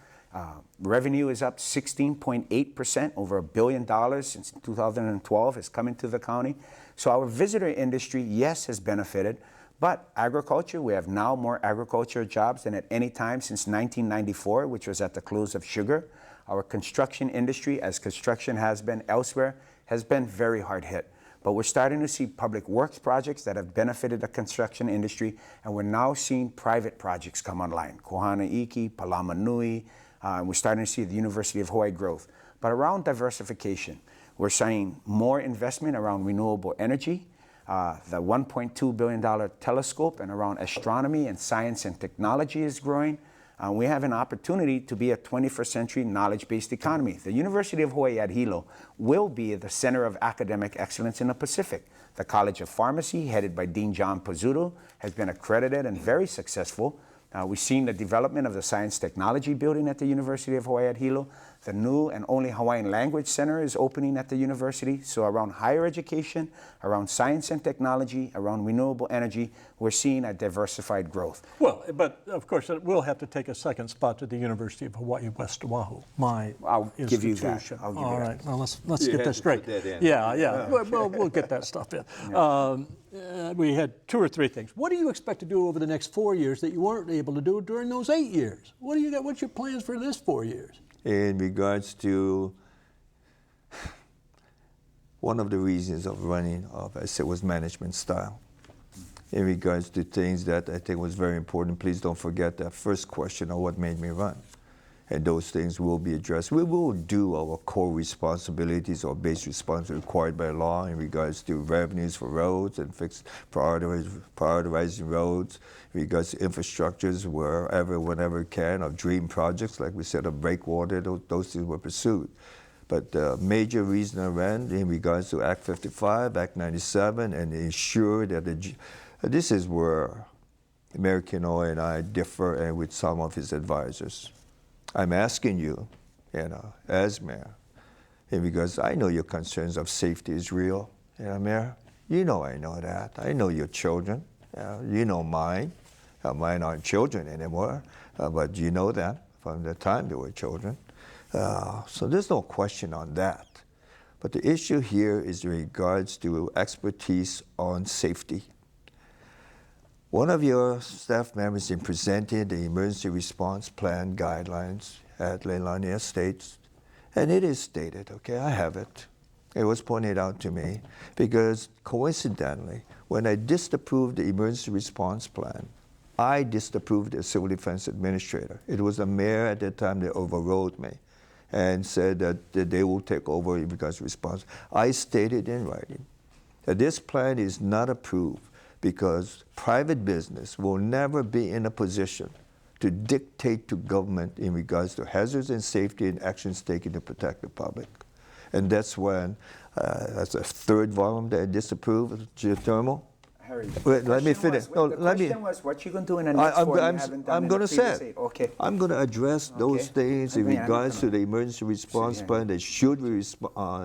Revenue is up 16.8%, over $1 billion since 2012 has come into the county. So our visitor industry, yes, has benefited, but agriculture, we have now more agriculture jobs than at any time since 1994, which was at the close of sugar. Our construction industry, as construction has been elsewhere, has been very hard hit. But we're starting to see public works projects that have benefited the construction industry, and we're now seeing private projects come online. Kohana Iki, Palama Nui, we're starting to see the University of Hawaii growth. But around diversification, we're seeing more investment around renewable energy, the $1.2 billion telescope, and around astronomy and science and technology is growing. We have an opportunity to be a 21st century knowledge-based economy. The University of Hawaii at Hilo will be the center of academic excellence in the Pacific. The College of Pharmacy, headed by Dean John Pizzuto, has been accredited and very successful. We've seen the development of the Science Technology Building at the University of Hawaii at Hilo. The new and only Hawaiian Language Center is opening at the university. So around higher education, around science and technology, around renewable energy, we're seeing a diversified growth. Well, but of course, it will have to take a second spot to the University of Hawaii West Oahu, my I'll institution. give you that. I'll give you All that. right, well, let's get that straight. Put that in. Yeah. Well, we'll get that stuff in. We had 2 or 3 things. What do you expect to do over the next 4 years that you weren't able to do during those 8 years? What do you got? What's your plans for this 4 years? In regards to one of the reasons of running, I said, was management style. In regards to things that I think was very important, please don't forget that first question of what made me run. And those things will be addressed. We will do our core responsibilities or base responsibilities required by law in regards to revenues for roads and prioritizing roads, in regards to infrastructures wherever, whenever we can, of dream projects, like we said, of breakwater, those things were pursued. But the major reason I ran in regards to Act 55, Act 97, and ensure that this is where Mayor Kenoi and I differ, and with some of his advisors. I'm asking you, as mayor, because I know your concerns of safety is real, Mayor. You know I know that. I know your children. You know mine. Mine aren't children anymore, but you know that from the time they were children. So there's no question on that. But the issue here is in regards to expertise on safety. One of your staff members presented the emergency response plan guidelines at Leilani Estates, and it is stated, okay, I have it. It was pointed out to me because coincidentally, when I disapproved the emergency response plan, I disapproved the civil defense administrator. It was the mayor at that time that overrode me and said that they will take over in regards to response. I stated in writing that this plan is not approved because private business will never be in a position to dictate to government in regards to hazards and safety and actions taken to protect the public. And that's when, that's a third volume that I disapproved of geothermal. Harry, Wait, let me finish. The question was, what you going to do in the next four you haven't done I'm in going the to previous say, eight? Okay. I'm going to address those things in regards to the emergency response plan that should be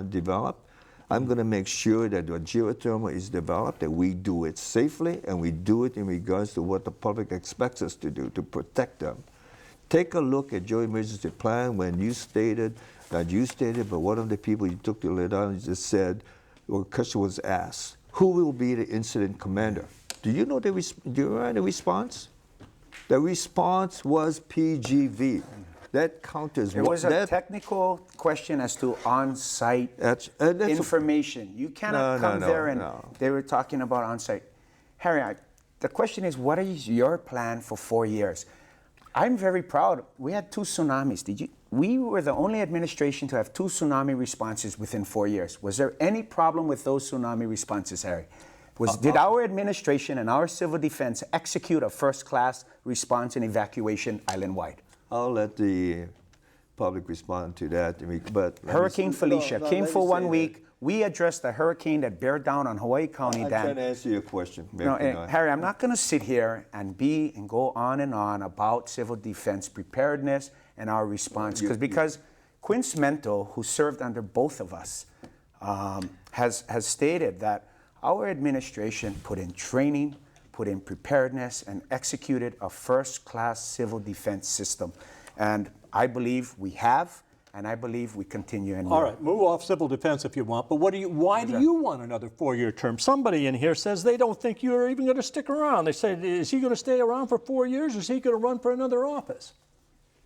developed. I'm going to make sure that when geothermal is developed, that we do it safely and we do it in regards to what the public expects us to do, to protect them. Take a look at your emergency plan when you stated, not you stated, but one of the people you took the lead on just said, or question was asked, who will be the incident commander? Do you know do you remember the response? The response was PGV. That counters It was a technical question as to on-site information. You cannot come there and they were talking about on-site. Harry, the question is, what is your plan for 4 years? I'm very proud. We had 2 tsunamis. We were the only administration to have 2 tsunami responses within 4 years. Was there any problem with those tsunami responses, Harry? Did our administration and our civil defense execute a first-class response and evacuation island-wide? I'll let the public respond to that. But Hurricane Felicia came for 1 week. We addressed the hurricane that bear down on Hawaii County. I'm trying to answer your question. Harry, I'm not going to sit here and go on and on about civil defense preparedness and our response, because Quince Mento, who served under both of us, has stated that our administration put in training, put in preparedness, and executed a first-class civil defense system. And I believe we have, and I believe we continue. All right, move off civil defense if you want, but why do you want another 4-year term? Somebody in here says they don't think you're even going to stick around. They say, is he going to stay around for 4 years, or is he going to run for another office?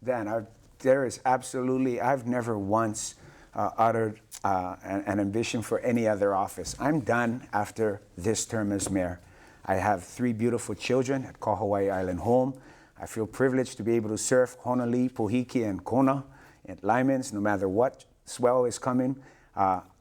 Dan, there is absolutely, I've never once uttered an ambition for any other office. I'm done after this term as mayor. I have 3 beautiful children that call Hawaii Island home. I feel privileged to be able to serve Honolulu, Pohiki, and Kona at Lyman's, no matter what swell is coming.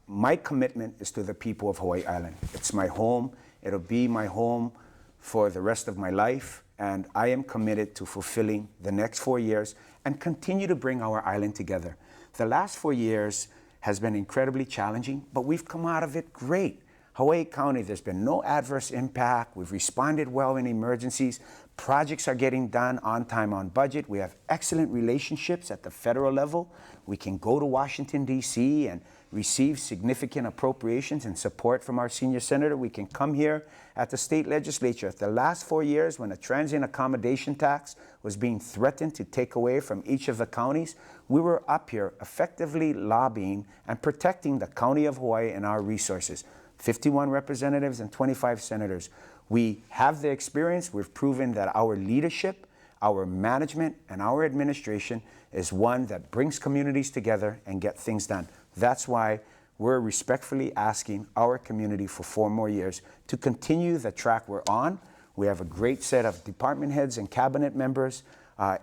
My commitment is to the people of Hawaii Island. It's my home. It'll be my home for the rest of my life, and I am committed to fulfilling the next 4 years and continue to bring our island together. The last 4 years has been incredibly challenging, but we've come out of it great. Hawaii County, there's been no adverse impact. We've responded well in emergencies. Projects are getting done on time, on budget. We have excellent relationships at the federal level. We can go to Washington, D.C. and receive significant appropriations and support from our senior senator. We can come here at the state legislature. The last 4 years, when a transient accommodation tax was being threatened to take away from each of the counties, we were up here effectively lobbying and protecting the county of Hawaii and our resources. 51 representatives and 25 senators. We have the experience. We've proven that our leadership, our management, and our administration is one that brings communities together and get things done. That's why we're respectfully asking our community for 4 more years to continue the track we're on. We have a great set of department heads and cabinet members.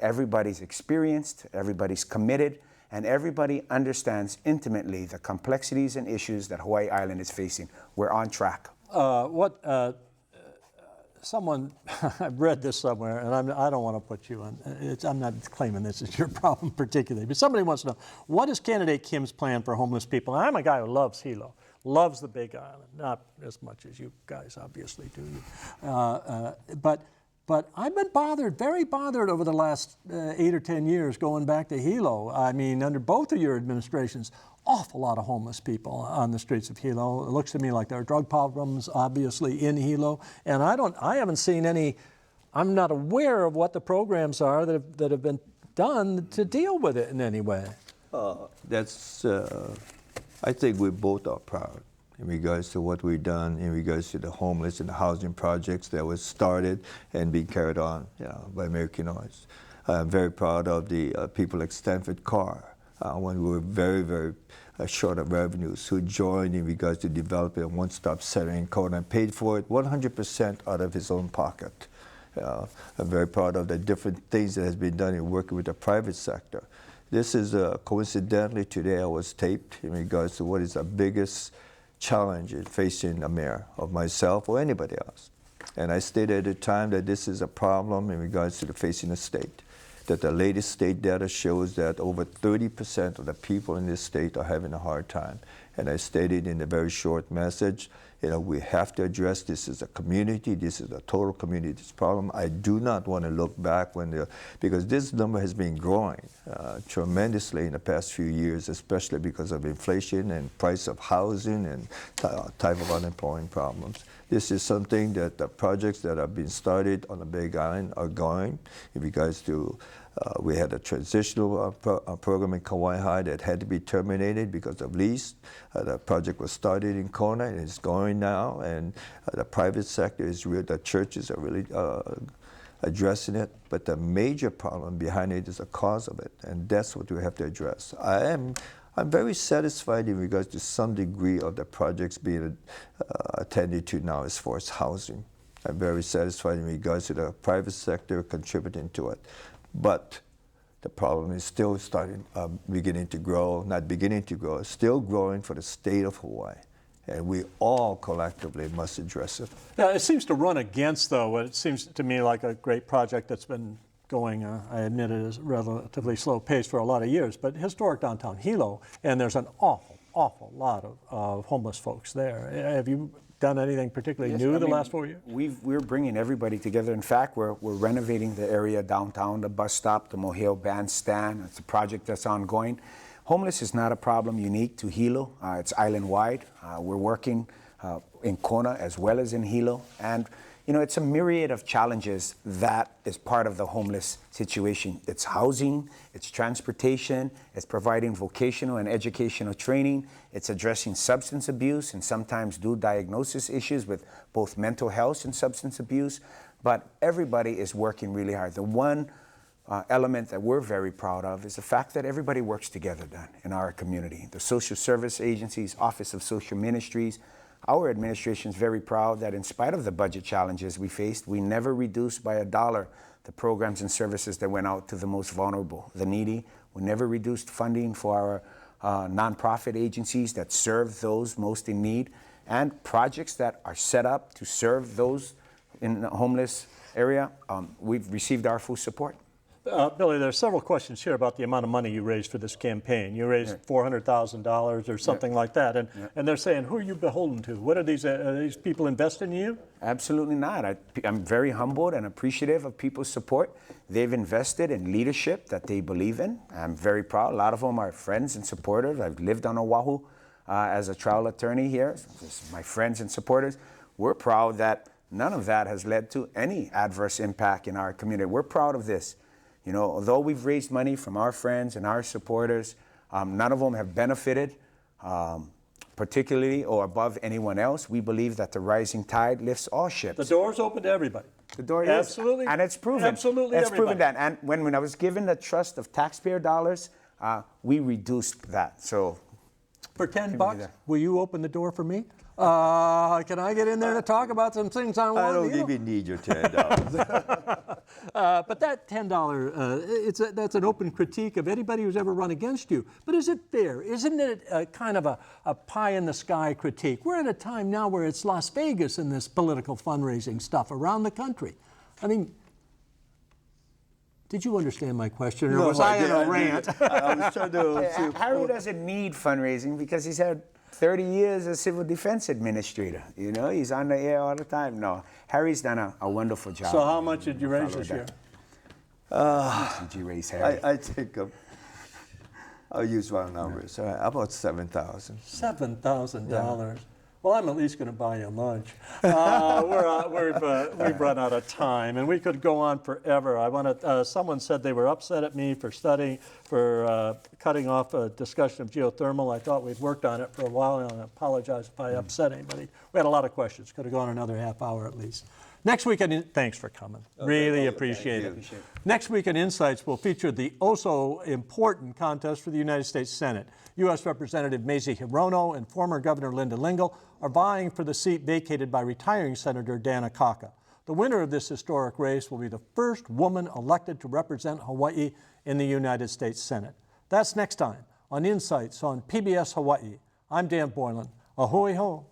Everybody's experienced, everybody's committed, and everybody understands intimately the complexities and issues that Hawaii Island is facing. We're on track. Someone, I've read this somewhere, and I don't want to put you on, I'm not claiming this is your problem particularly, but somebody wants to know, what is candidate Kim's plan for homeless people? And I'm a guy who loves Hilo, loves the Big Island, not as much as you guys obviously do. But I've been very bothered over the last 8 or 10 years going back to Hilo. I mean, under both of your administrations, awful lot of homeless people on the streets of Hilo. It looks to me like there are drug problems, obviously, in Hilo. And I haven't seen any, I'm not aware of what the programs are that have been done to deal with it in any way. I think we both are proud in regards to what we've done in regards to the homeless and the housing projects that was started and being carried on by Mayor Kenoi. I'm very proud of the people like Stanford Carr, when we were very, very short of revenues, who joined in regards to developing a one-stop center in Kona and paid for it 100% out of his own pocket. I'm very proud of the different things that has been done in working with the private sector. This is coincidentally today I was taped in regards to what is the biggest challenge in facing a mayor of myself or anybody else. And I stated at the time that this is a problem in regards to the facing the state, that the latest state data shows that over 30% of the people in this state are having a hard time. And I stated in a very short message, we have to address this as a community. This is a total community problem. I do not want to look back because this number has been growing tremendously in the past few years, especially because of inflation and price of housing and type of unemployment problems. This is something that the projects that have been started on the Big Island are going in regards to we had a transitional program in Kauai that had to be terminated because of lease. The project was started in Kona and it's going now, and the private sector the churches are really addressing it. But the major problem behind it is the cause of it, and that's what we have to address. I'm very satisfied in regards to some degree of the projects being attended to now as far as housing. I'm very satisfied in regards to the private sector contributing to it. But the problem is still beginning to grow, not beginning to grow, still growing for the state of Hawaii. And we all collectively must address it. Yeah, it seems to run against, though, what it seems to me like a great project that's been going, I admit it is relatively slow pace for a lot of years, but historic downtown Hilo, and there's an awful lot of homeless folks there. Have you done anything particularly new the last 4 years? We're bringing everybody together. In fact, we're renovating the area downtown, the bus stop, the Moheo Bandstand. It's a project that's ongoing. Homeless is not a problem unique to Hilo. It's island-wide. We're working in Kona as well as in Hilo. And it's a myriad of challenges that is part of the homeless situation. It's housing, it's transportation, it's providing vocational and educational training, it's addressing substance abuse and sometimes diagnosis issues with both mental health and substance abuse. But everybody is working really hard. The one element that we're very proud of is the fact that everybody works together, Dan, in our community. The social service agencies, Office of Social Ministries, our administration is very proud that in spite of the budget challenges we faced, we never reduced by $1 the programs and services that went out to the most vulnerable, the needy. We never reduced funding for our nonprofit agencies that serve those most in need, and projects that are set up to serve those in the homeless area. We've received our full support. Billy, there are several questions here about the amount of money you raised for this campaign. You raised $400,000 or something like that, and they're saying, who are you beholden to? What are these people investing in you? Absolutely not. I'm very humbled and appreciative of people's support. They've invested in leadership that they believe in. I'm very proud. A lot of them are friends and supporters. I've lived on Oahu as a trial attorney here. Just my friends and supporters. We're proud that none of that has led to any adverse impact in our community. We're proud of this. Although we've raised money from our friends and our supporters, none of them have benefited particularly or above anyone else. We believe that the rising tide lifts all ships. The door's open to everybody. The door is. Absolutely. And it's proven. Absolutely it's everybody. proven that. And when I was given the trust of taxpayer dollars, we reduced that. So For 10 Can we do bucks, that? will you open the door for me? Can I get in there to talk about some things I want? I don't even need your $10. But that $10, that's an open critique of anybody who's ever run against you. But is it fair? Isn't it a kind of a pie-in-the-sky critique? We're at a time now where it's Las Vegas in this political fundraising stuff around the country. I mean, did you understand my question, or was I in a rant? I was trying to... Harry doesn't need fundraising because he's had 30 years as civil defense administrator. You know, he's on the air all the time. No, Harry's done a wonderful job. So how much did you raise this year? How much did you raise, Harry? I think I'll use round numbers. About $7,000. $7,000. Well, I'm at least going to buy you lunch. We've run out of time, and we could go on forever. I want to. Someone said they were upset at me for cutting off a discussion of geothermal. I thought we'd worked on it for a while, and I apologize if I upset anybody. We had a lot of questions. Could have gone another half hour at least. Next week, thanks for coming. Really appreciate it. Next week in Insights, we'll feature the oh-so-important contest for the United States Senate. U.S. Representative Mazie Hirono and former Governor Linda Lingle are vying for the seat vacated by retiring Senator Dan Akaka. The winner of this historic race will be the first woman elected to represent Hawaii in the United States Senate. That's next time on Insights on PBS Hawaii. I'm Dan Boylan. Ahoy ho.